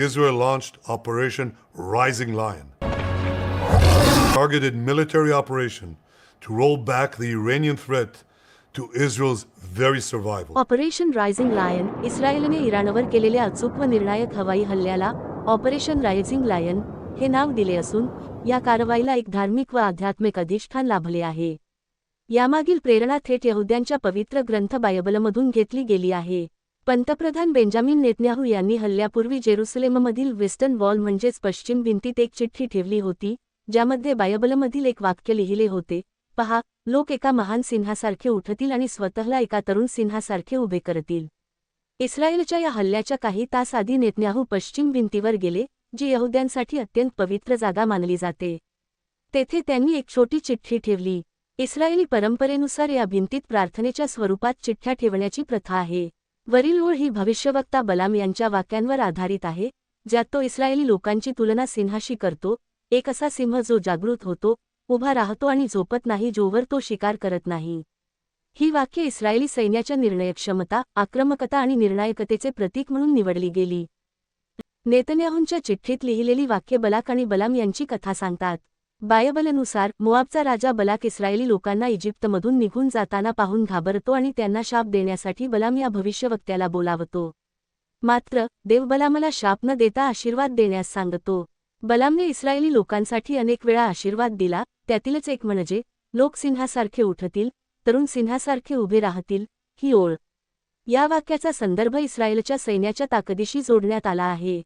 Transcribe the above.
Israel launched Operation Rising Lion, targeted military operation to roll back the Iranian threat to Israel's very survival. Operation rising lion इस्रायलने इराणवर केलेल्या अचूक व निर्णायक हवाई हल्ल्याला ऑपरेशन रायझिंग लायन हे नाव दिले असून या कारवाईला एक धार्मिक व आध्यात्मिक अधिष्ठान लाभले आहे. यामागील प्रेरणा थेट यहुद्यांच्या पवित्र ग्रंथ बायबलमधून घेतली गेली आहे. पंतप्रधान बेंजामिन नेतन्याहू यांनी हल्ल्यापूर्वी जेरुसलेममधील वेस्टर्न वॉल म्हणजेच पश्चिम भिंतीत एक चिठ्ठी ठेवली होती, ज्यामध्ये बायबलमधील एक वाक्य लिहिले होते, पहा, लोक एका महान सिंहासारखे उठतील आणि स्वतःला एका तरुण सिंहासारखे उभे करतील. इस्रायलच्या या हल्ल्याच्या काही तास आधी नेतन्याहू पश्चिम भिंतीवर गेले, जी यहुद्यांसाठी अत्यंत पवित्र जागा मानली जाते. तेथे त्यांनी एक छोटी चिठ्ठी ठेवली. इस्रायली परंपरेनुसार या भिंतीत प्रार्थनेच्या स्वरूपात चिठ्ठ्या ठेवण्याची प्रथा आहे. वरील ओळ ही भविष्यवक्ता बलाम यांच्या वाक्यांवर आधारित आहे, ज्यात तो इस्रायली लोकांची तुलना सिंहाशी करतो, एक असा सिंह जो जागृत होतो, उभा राहतो आणि झोपत नाही जोवर तो शिकार करत नाही. ही वाक्ये इस्रायली सैन्याच्या निर्णय क्षमता, आक्रमकता आणि निर्णायकतेचे प्रतीक म्हणून निवडली गेली. नेतन्याहूंच्या चिठ्ठीत लिहिलेली वाक्ये बलाक आणि बलाम यांची कथा सांगतात. बायबलनुसार मोआबचा राजा बलाक इस्रायली लोकांना इजिप्तमधून निघून जाताना पाहून घाबरतो आणि त्यांना शाप देण्यासाठी बलाम या भविष्यवक्त्याला बोलावतो. मात्र देव बलामला शाप न देता आशीर्वाद देण्यास सांगतो. बलामने इस्रायली लोकांसाठी अनेक वेळा आशीर्वाद दिला, त्यातीलच एक म्हणजे लोक सिंहासारखे उठतील, तरुण सिंहासारखे उभे राहतील, ही ओळ. या वाक्याचा संदर्भ इस्रायलच्या सैन्याच्या ताकदीशी जोडण्यात आला आहे.